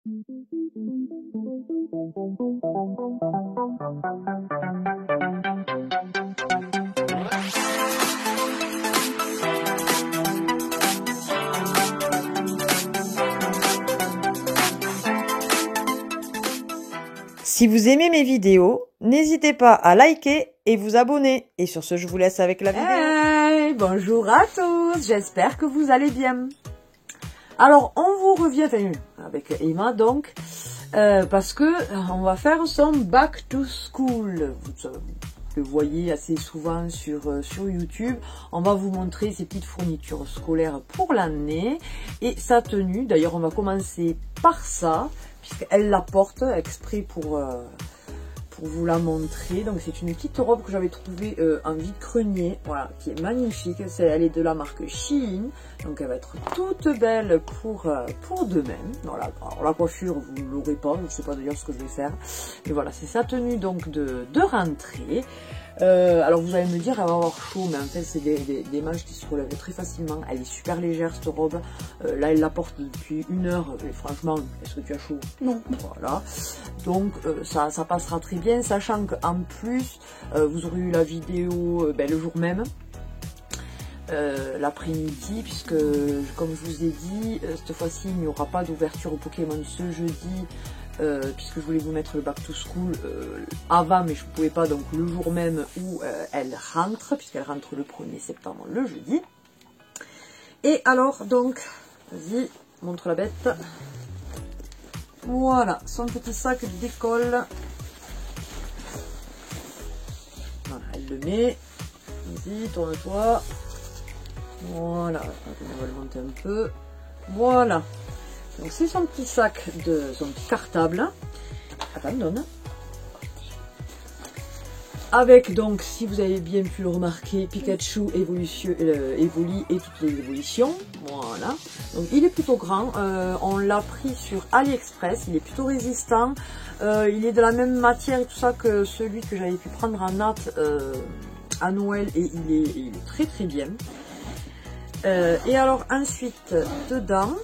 Si vous aimez mes vidéos, n'hésitez pas à liker et vous abonner. Et sur ce, je vous laisse avec la vidéo. Hey, bonjour à tous, j'espère que vous allez bien. Alors, on vous revient avec Emma donc, parce que on va faire son back to school. Vous le voyez assez souvent sur YouTube. On va vous montrer ses petites fournitures scolaires pour l'année et sa tenue. D'ailleurs, on va commencer par ça, puisqu'elle la porte exprès pour vous la montrer. Donc c'est une petite robe que j'avais trouvée en vide-grenier, voilà, qui est magnifique. Elle est de la marque Shein, donc elle va être toute belle pour demain. Voilà. Alors la coiffure, vous ne l'aurez pas, je ne sais pas d'ailleurs ce que je vais faire. Et voilà, c'est sa tenue donc de rentrée. Alors vous allez me dire, elle va avoir chaud, mais en fait c'est des manches qui se relèvent très facilement. Elle est super légère cette robe. Là elle la porte depuis 1 heure et franchement, est-ce que tu as chaud? Non. Voilà. Donc ça passera très bien, sachant qu'en plus vous aurez eu la vidéo le jour même, l'après-midi, puisque comme je vous ai dit, cette fois-ci il n'y aura pas d'ouverture au Pokémon ce jeudi. Puisque je voulais vous mettre le back to school avant, mais je ne pouvais pas, donc le jour même où elle rentre, puisqu'elle rentre le 1er septembre, le jeudi. Et alors, donc, vas-y, montre la bête. Voilà, son petit sac d'école. Voilà, elle le met. Vas-y, tourne-toi. Voilà, on va le monter un peu. Voilà. Donc c'est son petit sac, son petit cartable, abandonne. Avec donc, si vous avez bien pu le remarquer, Pikachu, Evoli et toutes les évolutions. Voilà. Donc il est plutôt grand. On l'a pris sur AliExpress. Il est plutôt résistant. Il est de la même matière et tout ça que celui que j'avais pu prendre en natte à Noël. Et il est très très bien. Et alors ensuite, dedans...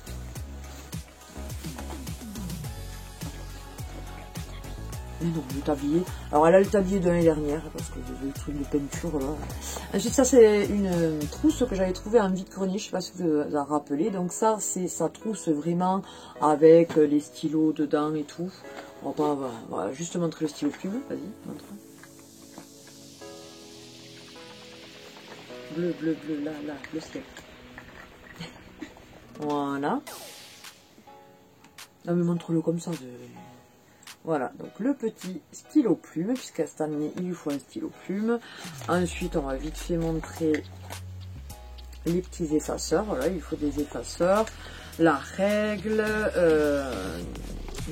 Non, le tablier. Alors elle a le tablier de l'année dernière parce que le truc de peinture là. Ensuite ça c'est une trousse que j'avais trouvée en vide-grenier, je sais pas si vous vous en rappelez. Donc ça c'est sa trousse vraiment avec les stylos dedans et tout. On va juste montrer le stylo plume, vas-y, montre. Bleu, bleu, bleu, là, le ciel. Voilà. Non mais montre-le comme ça. Voilà, donc le petit stylo plume, puisqu'à cette année il lui faut un stylo plume. Ensuite, on va vite fait montrer les petits effaceurs. Voilà, il faut des effaceurs. La règle.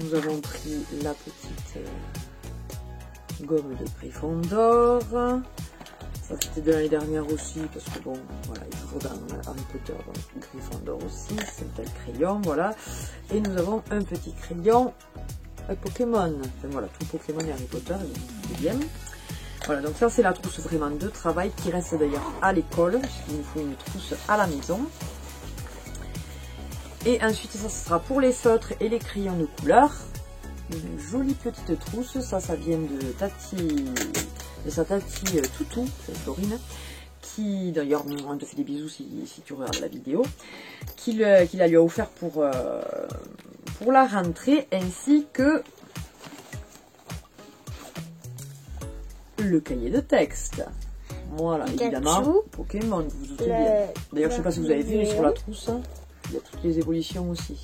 Nous avons pris la petite gomme de Gryffondor. Ça c'était de l'année dernière aussi, parce que bon, voilà, il faut dans Harry Potter, donc Gryffondor aussi. C'est un tel crayon, voilà. Et nous avons un petit crayon. Pokémon, enfin, voilà, tout Pokémon et Harry Potter, c'est bien. Voilà, donc ça c'est la trousse vraiment de travail qui reste d'ailleurs à l'école, puisqu'il nous faut une trousse à la maison. Et ensuite ça sera pour les feutres et les crayons de couleur. Une jolie petite trousse, ça vient de sa Tati Toutou, c'est Florine, qui d'ailleurs on te fait des bisous si tu regardes la vidéo, qu'il la lui a offert pour la rentrée, ainsi que le cahier de texte. Voilà, évidemment, Pokémon, vous vous doutez bien. D'ailleurs, je sais pas si vous avez vu, mais sur la trousse, il y a toutes les évolutions aussi.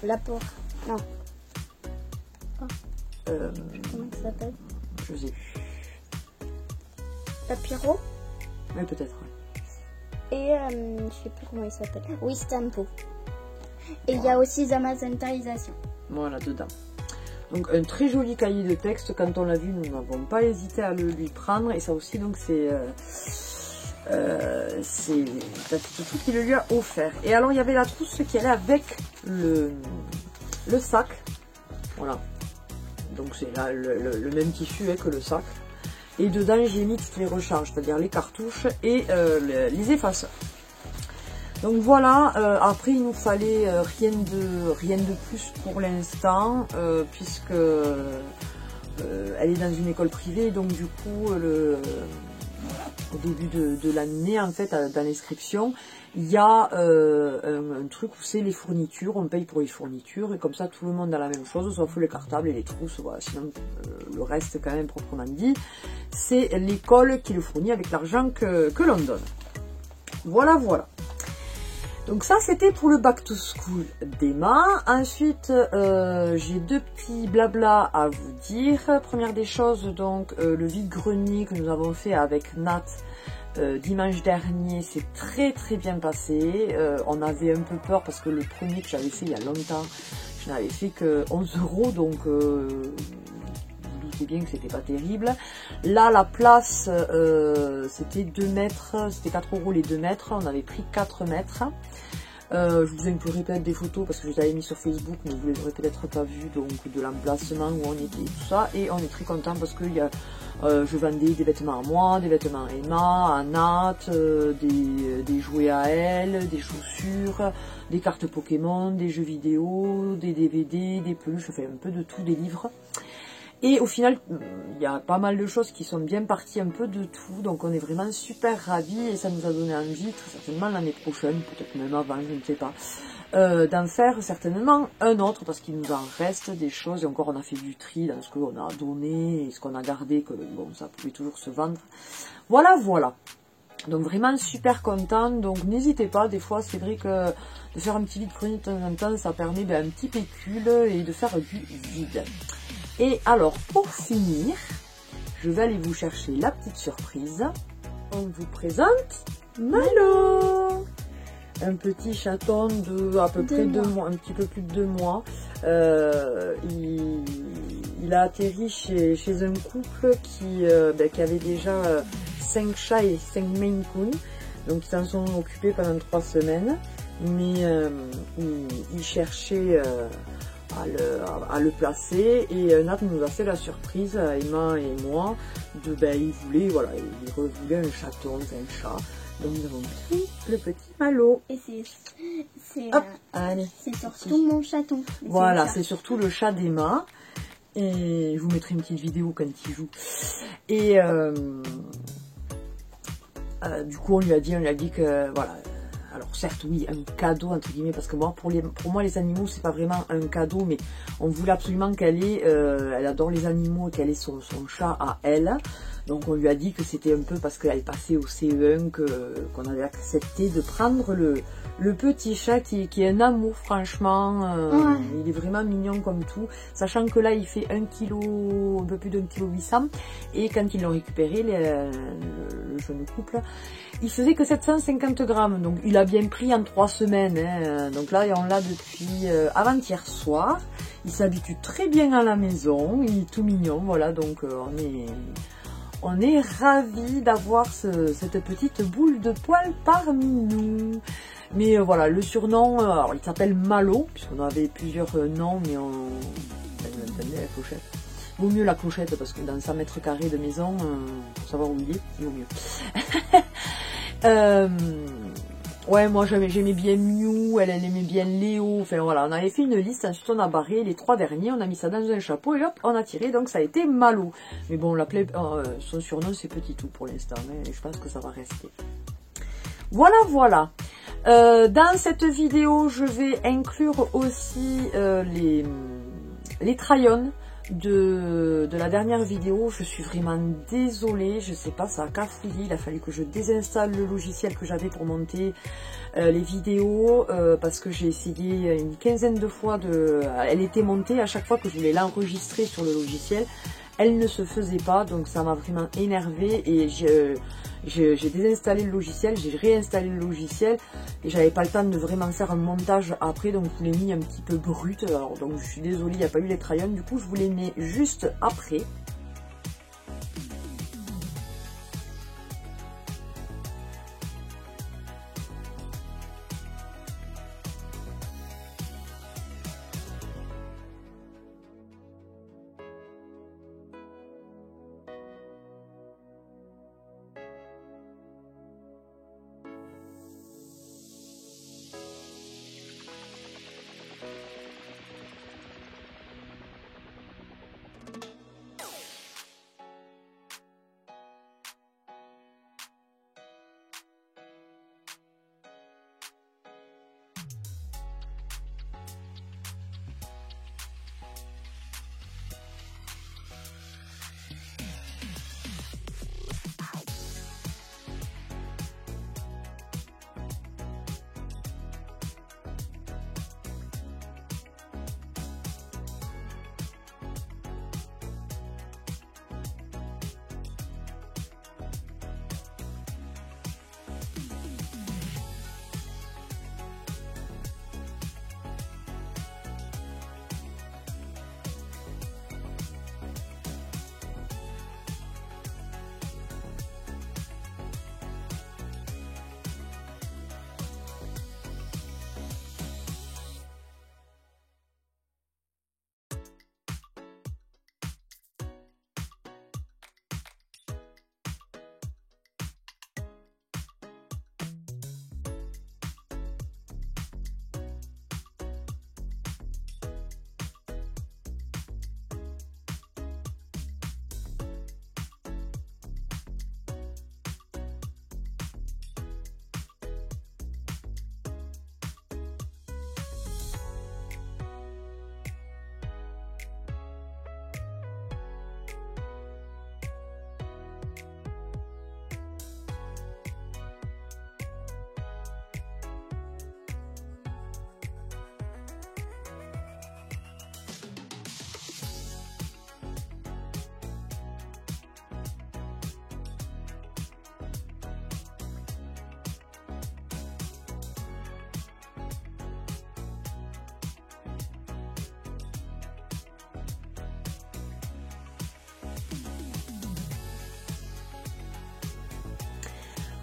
L'apport, non. Comment ça s'appelle? Je sais plus. Papyro? Mais peut-être. Et je sais plus comment il s'appelle. Oui, Stampo. Et il y a aussi Zamazentarisation. Voilà, dedans. Donc un très joli cahier de texte, quand on l'a vu, nous n'avons pas hésité à le lui prendre. Et ça aussi, donc c'est tout qui le lui a offert. Et alors il y avait la trousse qui allait avec le sac. Voilà. Donc c'est là le même tissu que le sac. Et dedans j'ai mis toutes les recharges, c'est-à-dire les cartouches et les effaceurs. Donc voilà, après il nous fallait rien de plus pour l'instant, puisque elle est dans une école privée, donc du coup au début de l'année, en fait, dans l'inscription, il y a un truc où c'est les fournitures, on paye pour les fournitures, et comme ça tout le monde a la même chose, sauf les cartables et les trousses, voilà. Sinon le reste quand même proprement dit, c'est l'école qui le fournit avec l'argent que l'on donne. Voilà, voilà. Donc ça c'était pour le back to school d'Emma. Ensuite j'ai deux petits blabla à vous dire. Première des choses, donc le vide-grenier que nous avons fait avec Nat dimanche dernier, c'est très bien passé. On avait un peu peur parce que le premier que j'avais fait il y a longtemps, je n'avais fait que 11 €, donc c'est bien que c'était pas terrible. Là la place c'était 2 mètres, c'était 4 € les 2 mètres, on avait pris 4 mètres. Je vous inclurai peut-être des photos parce que je les avais mis sur Facebook, mais vous les aurez peut-être pas vues, donc de l'emplacement où on était et tout ça. Et on est très content parce que je vendais des vêtements à moi, des vêtements à Emma, à Nat, des jouets à elle, des chaussures, des cartes Pokémon, des jeux vidéo, des DVD, des peluches, je fais un peu de tout, des livres. Et au final, il y a pas mal de choses qui sont bien parties, un peu de tout, donc on est vraiment super ravis et ça nous a donné envie, très certainement l'année prochaine, peut-être même avant, je ne sais pas, d'en faire certainement un autre parce qu'il nous en reste des choses et encore on a fait du tri dans ce qu'on a donné et ce qu'on a gardé, que bon, ça pouvait toujours se vendre. Voilà, voilà. Donc vraiment super content, donc n'hésitez pas, des fois c'est vrai que de faire un petit vide-grenier de temps en temps, ça permet un petit pécule et de faire du vide. Et alors, pour finir, je vais aller vous chercher la petite surprise. On vous présente Malo, un petit chaton de à peu près 2 mois, un petit peu plus de 2 mois. Il a atterri chez un couple qui avait déjà 5 chats et 5 Maine Coon. Donc ils s'en sont occupés pendant 3 semaines. Mais ils cherchaient... à le placer et Nat nous a fait la surprise, Emma et moi, il voulait, voilà, il voulait un chaton, un chat, donc nous avons pris le petit Malo. Et c'est surtout Ici. mon chaton. Voilà, c'est surtout le chat d'Emma et je vous mettrai une petite vidéo quand il joue. Et du coup on lui a dit que voilà. Alors certes oui, un cadeau entre guillemets, parce que moi pour moi les animaux c'est pas vraiment un cadeau, mais on voulait absolument qu'elle ait, elle adore les animaux et qu'elle ait son chat à elle. Donc on lui a dit que c'était un peu parce qu'elle passait au CE1 qu'on avait accepté de prendre le petit chat qui est un amour franchement. Ouais. Il est vraiment mignon comme tout, sachant que là il fait 1 kg, un peu plus d'1,8 kg, et quand ils l'ont récupéré, le jeune couple, il faisait que 750 grammes, donc il a bien pris en 3 semaines. Hein. Donc là, on l'a depuis avant-hier soir. Il s'habitue très bien à la maison, il est tout mignon, voilà. Donc on est ravis d'avoir cette petite boule de poil parmi nous. Mais voilà, le surnom, alors il s'appelle Malo, puisqu'on avait plusieurs noms, mais attendez, la clochette. Vaut mieux la clochette parce que dans 100 mètres carrés de maison, pour savoir où il est, il vaut mieux. Ouais, moi j'aimais bien Mew, elle aimait bien Léo, enfin voilà, on avait fait une liste, ensuite on a barré les 3 derniers, on a mis ça dans un chapeau et hop, on a tiré, donc ça a été Malo. Mais bon, son surnom c'est Petit Tout pour l'instant, et je pense que ça va rester. Voilà, voilà. Dans cette vidéo, je vais inclure aussi les try-on de la dernière vidéo. Je suis vraiment désolée, je sais pas, ça a cafouillé, il a fallu que je désinstalle le logiciel que j'avais pour monter les vidéos, parce que j'ai essayé une quinzaine de fois elle était montée, à chaque fois que je voulais l'enregistrer sur le logiciel, elle ne se faisait pas, donc ça m'a vraiment énervée et j'ai désinstallé le logiciel, j'ai réinstallé le logiciel et j'avais pas le temps de vraiment faire un montage après, donc je l'ai mis un petit peu brut. Alors donc je suis désolée, il n'y a pas eu les try-on, du coup je vous les mets juste après.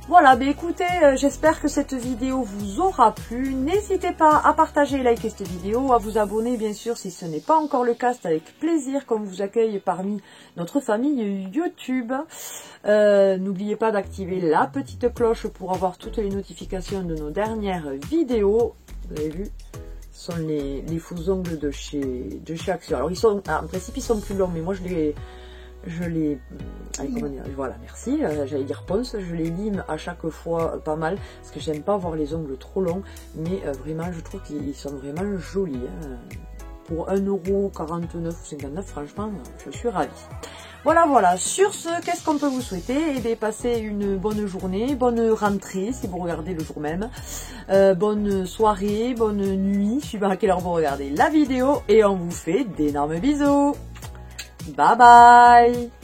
Voilà, ben écoutez, j'espère que cette vidéo vous aura plu. N'hésitez pas à partager et liker cette vidéo, à vous abonner bien sûr si ce n'est pas encore le cas. C'est avec plaisir qu'on vous accueille parmi notre famille YouTube. N'oubliez pas d'activer la petite cloche pour avoir toutes les notifications de nos dernières vidéos. Vous avez vu, ce sont les faux ongles de chez Action. Alors ils sont, en principe ils sont plus longs, mais moi je les allez, comment dire, voilà, merci, j'allais dire ponce, je les lime à chaque fois pas mal, parce que j'aime pas avoir les ongles trop longs, mais vraiment, je trouve qu'ils sont vraiment jolis, hein. Pour 1,49 € ou 59 €, franchement, je suis ravie. Voilà, voilà, sur ce, qu'est-ce qu'on peut vous souhaiter? Eh bien, passez une bonne journée, bonne rentrée, si vous regardez le jour même, bonne soirée, bonne nuit, suivant à quelle heure vous regardez la vidéo, et on vous fait d'énormes bisous. Bye bye!